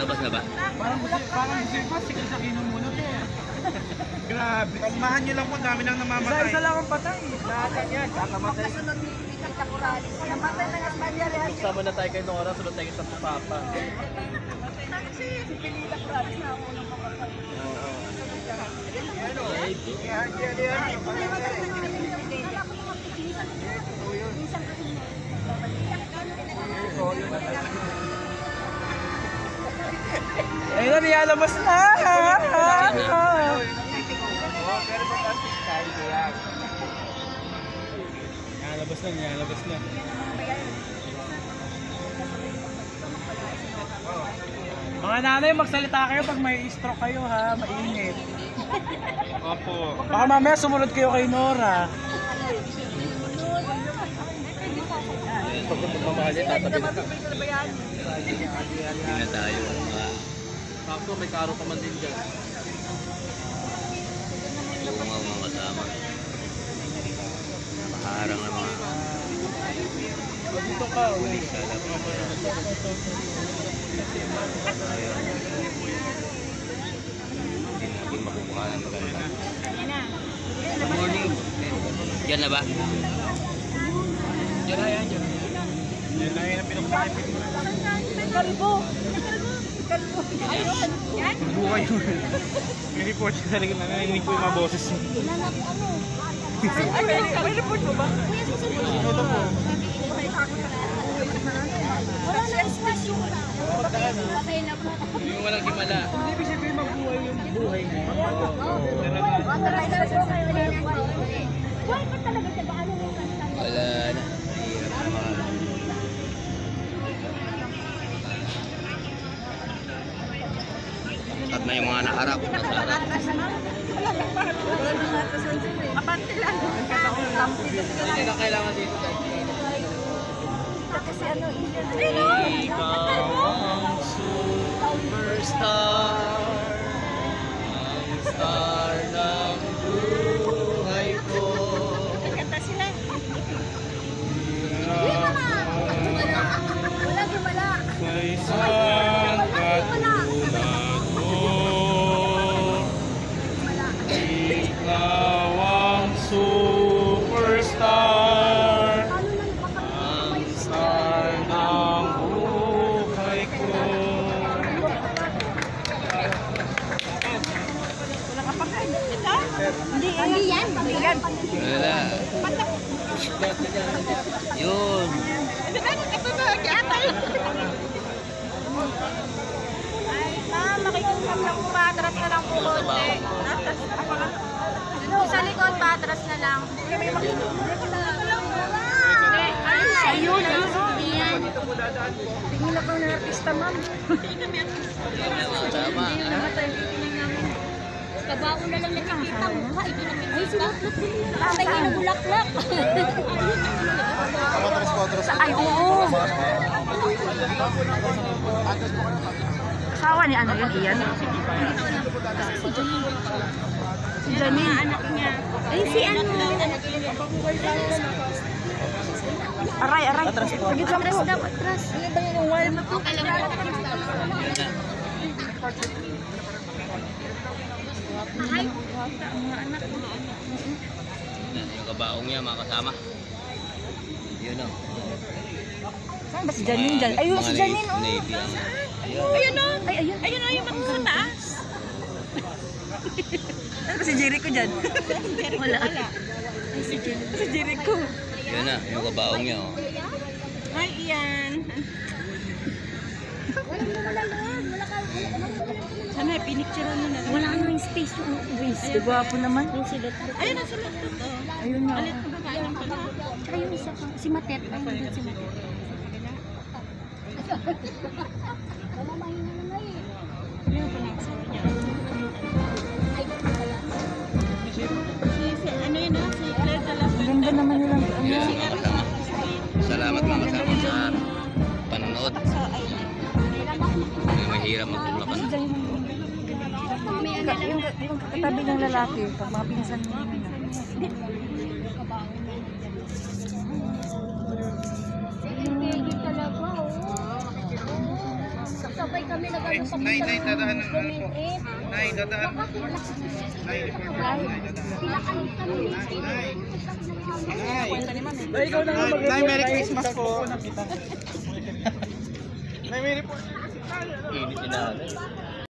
Labas na ba? Parang gusto ko, sige sa kinumunod eh. Grabe. Kalmahan nyo lang po, dami nang namamatay. Isa lang ang patay. Lahat yan, kakamatay. Kasunod ni Peter Caporales. Namatay na nga Spaniard. Sama na tayo kay Nora, sunod tayo sa Papa. Si Peter Caporales na ako nang mamatay. Ayun na, niyalabas na! Niyalabas na. Mga nanay, magsalita kayo pag may stroke kayo ha, mainit. Opo. Baka mamaya sumunod kayo kay Nora. Pag magmamahalin, tatabi na ka. Hindi na tayo. Sakto, may karo pa man din dyan. Bungaw mga kasama. Maharang na mga Dito ka, pulis sa alam. Hindi natin makukuha ng maganda. Good morning. Diyan na ba? Diyan na yan, dyan. Yan na yan ang pinagpapit. Kalbo. Kalbo. Ayun. Yan. Buhay mo. May report siya talaga na narinig ko yung mga boses niya. Nanap ano. Ay, may report mo ba? Ito po. Wala na space yung patay na po. Yung walang himala. Hindi ibig sabihin magbuhay yung buhay niya. Buhay pa talaga siya ba? Ano yung kanta? Wala na. Mahirap na mga at na yung mga naharap. Nasa harap. Aparte lang. Hindi na kailangan dito. Kasi ano, Ikaw ang superstar, ang star ng buhay ko. kanta sila. Wala gumala. Sa isang katulad mo, ikaw ang superstar, ang star ng buhay ko. Hindi yan. Wala. Yun. Ay, ma'am, makikusap lang po, patras na lang po konti. Sa likod, patras na lang. Ayun, hindi yan. Tingin ako ng artista, ma'am. Tama. Kabao na lang nakikita mo. Ay, sinutlut din yun. Ay, inabulaklak. Ay, oo. Asawa ni ano yun, Ian? Si Janine. Anak niya. Ay, si ano. Aray. Sige, atras daw, atras. Ano ba yun? Wild na po. Yun na. Ay, mga anak. Yung kabaong niya mga kasama. Yun o. Saan ba si Janine dyan? Ayun, si Janine, oh. Navy ang... Ayun, oh. Ay, ayun. Ayun, oh, yung sa taas. Ano ba si Jericho dyan? Wala. Ay, si Jericho. Yun na, yung kabaong niya o. Hi, Ian. Sana, pinicturean mo na. Wala nang space yung waist. Gwapo naman. Ayun na, sulat ko to. Ayun na. Alit ko ba kayo ng pala? Tsaka yung isa pa. Si Matet. Ayun doon si Matet. Mamamahin na naman eh. Ayun pa lang sabi niya. Si ano yun ha? Si Claire Dalapag. Ganda naman yun lang. Yun mga kasama. Salamat mga kasama sa panonood. May mahirap magtulakan. Yung katabi ng lalaki, pag mga pinsan mo yun. Sige talaga, oh. sabay kami nagano sa Nay, dadaan ng ano po. Nay, dadaan. Nay, Nay, Merry Christmas po. Nay, Merry po. Init na.